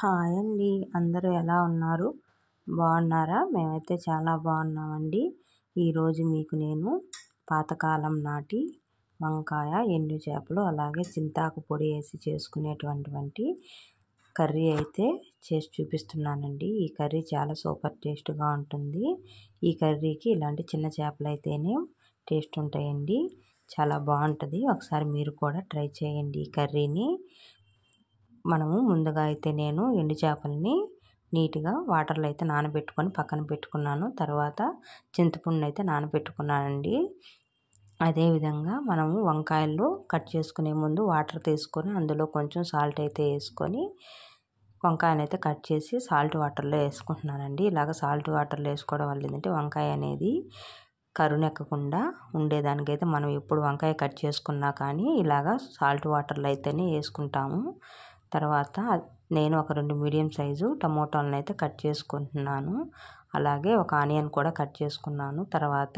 Hi అండి, అందరూ ఎలా ఉన్నారు? బాగున్నారా? మేమైతే చాలా బాగున్నామండి. ఈరోజు మీకు నేను పాతకాలం నాటి వంకాయ, ఎండు చేపలు అలాగే చింతాకు పొడి వేసి చేసుకునేటువంటి కర్రీ అయితే చేసి చూపిస్తున్నానండి. ఈ కర్రీ చాలా సూపర్ టేస్ట్గా ఉంటుంది. ఈ కర్రీకి ఇలాంటి చిన్న చేపలు అయితేనే టేస్ట్ ఉంటాయండి. చాలా బాగుంటుంది. ఒకసారి మీరు కూడా ట్రై చేయండి ఈ కర్రీని. మనము ముందుగా అయితే నేను ఎండు చేపల్ని నీట్గా వాటర్లో అయితే నానబెట్టుకొని పక్కన పెట్టుకున్నాను. తర్వాత చింతపండు అయితే నానబెట్టుకున్నానండి. అదేవిధంగా మనము వంకాయలు కట్ చేసుకునే ముందు వాటర్ తీసుకొని అందులో కొంచెం సాల్ట్ అయితే వేసుకొని వంకాయను అయితే కట్ చేసి సాల్ట్ వాటర్లో వేసుకుంటున్నానండి. ఇలాగ సాల్ట్ వాటర్లో వేసుకోవడం వల్ల ఏంటంటే వంకాయ అనేది కరుణెక్కకుండా ఉండేదానికైతే మనం ఎప్పుడు వంకాయ కట్ చేసుకున్నా కానీ ఇలాగ సాల్ట్ వాటర్లో అయితేనే వేసుకుంటాము. తర్వాత నేను ఒక 2 మీడియం సైజు టమోటాలను అయితే కట్ చేసుకుంటున్నాను. అలాగే ఒక ఆనియన్ కూడా కట్ చేసుకున్నాను. తర్వాత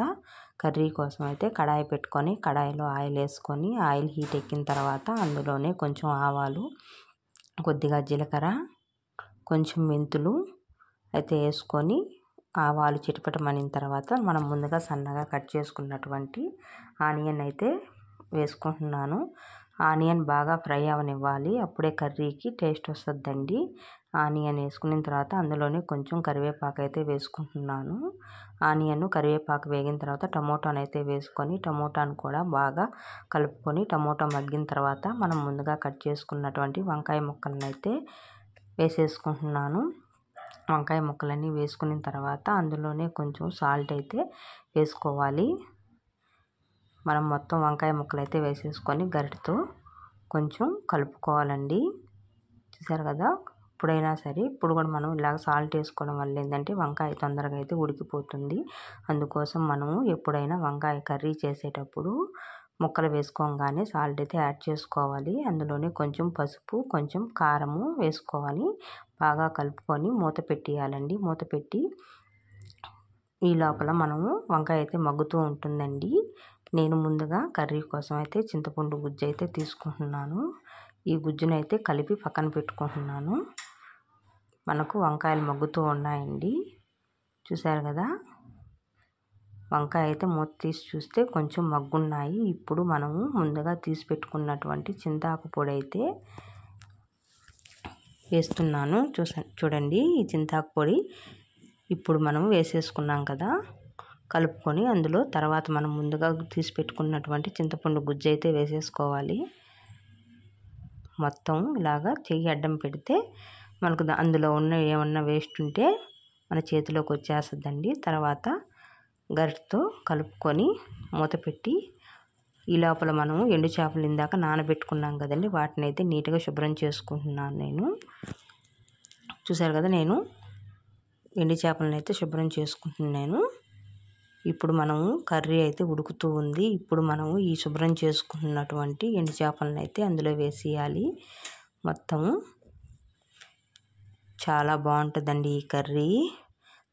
కర్రీ కోసం అయితే కడాయి పెట్టుకొని కడాయిలో ఆయిల్ వేసుకొని ఆయిల్ హీట్ ఎక్కిన తర్వాత అందులోనే కొంచెం ఆవాలు, కొద్దిగా జీలకర్ర, కొంచెం మెంతులు అయితే వేసుకొని ఆవాలు చిటపటమనిన తర్వాత మనం ముందుగా సన్నగా కట్ చేసుకున్నటువంటి ఆనియన్ అయితే వేసుకుంటున్నాను. ఆనియన్ బాగా ఫ్రై అవనివ్వాలి, అప్పుడే కర్రీకి టేస్ట్ వస్తుందండి. ఆనియన్ వేసుకున్న తర్వాత అందులోనే కొంచెం కరివేపాకు అయితే వేసుకుంటున్నాను. ఆనియన్ కరివేపాకు వేగిన తర్వాత టమోటాను అయితే వేసుకొని టమోటాను కూడా బాగా కలుపుకొని టమోటా మగ్గిన తర్వాత మనం ముందుగా కట్ చేసుకున్నటువంటి వంకాయ ముక్కలను అయితే వేసేసుకుంటున్నాను. వంకాయ ముక్కలన్నీ వేసుకున్న తర్వాత అందులోనే కొంచెం సాల్ట్ అయితే వేసుకోవాలి. మనం మొత్తం వంకాయ ముక్కలు అయితే వేసేసుకొని గరిటెతో కొంచెం కలుపుకోవాలండి. చూసారు కదా, ఇప్పుడైనా సరే ఇప్పుడు కూడా మనం ఇలాగ సాల్ట్ వేసుకోవడం వల్ల ఏంటంటే వంకాయ తొందరగా అయితే ఉడికిపోతుంది. అందుకోసం మనము ఎప్పుడైనా వంకాయ కర్రీ చేసేటప్పుడు ముక్కలు వేసుకోగానే సాల్ట్ అయితే యాడ్ చేసుకోవాలి. అందులోనే కొంచెం పసుపు, కొంచెం కారము వేసుకోవాలి. బాగా కలుపుకొని మూత పెట్టేయాలండి. మూత పెట్టి ఈ లోపల మనము వంకాయ అయితే మగ్గుతూ ఉంటుందండి. నేను ముందుగా కర్రీ కోసం అయితే చింతపండు గుజ్జు అయితే తీసుకుంటున్నాను. ఈ గుజ్జును అయితే కలిపి పక్కన పెట్టుకుంటున్నాను. మనకు వంకాయలు మగ్గుతూ ఉన్నాయండి. చూసారు కదా, వంకాయ అయితే మూత తీసి చూస్తే కొంచెం మగ్గున్నాయి. ఇప్పుడు మనము ముందుగా తీసి పెట్టుకున్నటువంటి చింతాకు పొడి అయితే వేస్తున్నాను. చూడండి, ఈ చింతాకు పొడి ఇప్పుడు మనం వేసేసుకున్నాం కదా, కలుపుకొని అందులో తర్వాత మనం ముందుగా తీసి పెట్టుకున్నటువంటి చింతపండు గుజ్జు అయితే వేసేసుకోవాలి. మొత్తం ఇలాగా చెయ్యి అడ్డం పెడితే మనకు అందులో ఉన్న ఏమన్నా వేస్ట్ ఉంటే మన చేతిలోకి వచ్చేస్తుందండి. తర్వాత గరిటెతో కలుపుకొని మూత పెట్టి ఈ లోపల మనము ఎండు చేపలు ఇందాక నానబెట్టుకున్నాం కదండి, వాటిని అయితే నీట్గా శుభ్రం చేసుకుంటున్నాను నేను. చూసారు కదా, నేను ఎండు చేపలను అయితే శుభ్రం చేసుకుంటున్నాను. ఇప్పుడు మనము కర్రీ అయితే ఉడుకుతూ ఉంది. ఇప్పుడు మనము ఈ శుభ్రం చేసుకున్నటువంటి ఎండు చేపలను అయితే అందులో వేసేయాలి. మొత్తము చాలా బాగుంటుందండి ఈ కర్రీ.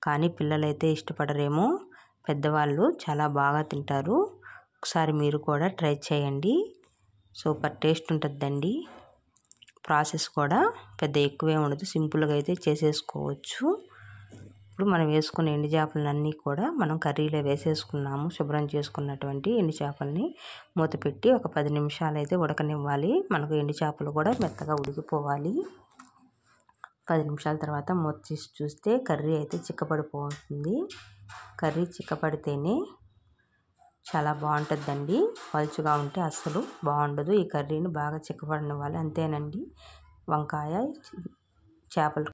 కానీ పిల్లలైతే ఇష్టపడరేమో, పెద్దవాళ్ళు చాలా బాగా తింటారు. ఒకసారి మీరు కూడా ట్రై చేయండి. సూపర్ టేస్ట్ ఉంటుందండి. ప్రాసెస్ కూడా పెద్ద ఎక్కువే ఉండదు, సింపుల్గా అయితే చేసేసుకోవచ్చు. ఇప్పుడు మనం వేసుకున్న ఎండు చేపలన్నీ కూడా మనం కర్రీలో వేసేసుకున్నాము. శుభ్రం చేసుకున్నటువంటి ఎండు చేపల్ని మూత పెట్టి ఒక 10 నిమిషాలు అయితే ఉడకనివ్వాలి. మనకు ఎండు చేపలు కూడా మెత్తగా ఉడికిపోవాలి. 10 నిమిషాల తర్వాత మూత తీసి చూస్తే కర్రీ అయితే చిక్కపడిపోతుంది. కర్రీ చిక్కపడితేనే చాలా బాగుంటుందండి. పలుచుగా ఉంటే అస్సలు బాగుండదు. ఈ కర్రీని బాగా చిక్కపడనివ్వాలి. అంతేనండి, వంకాయ చేపలు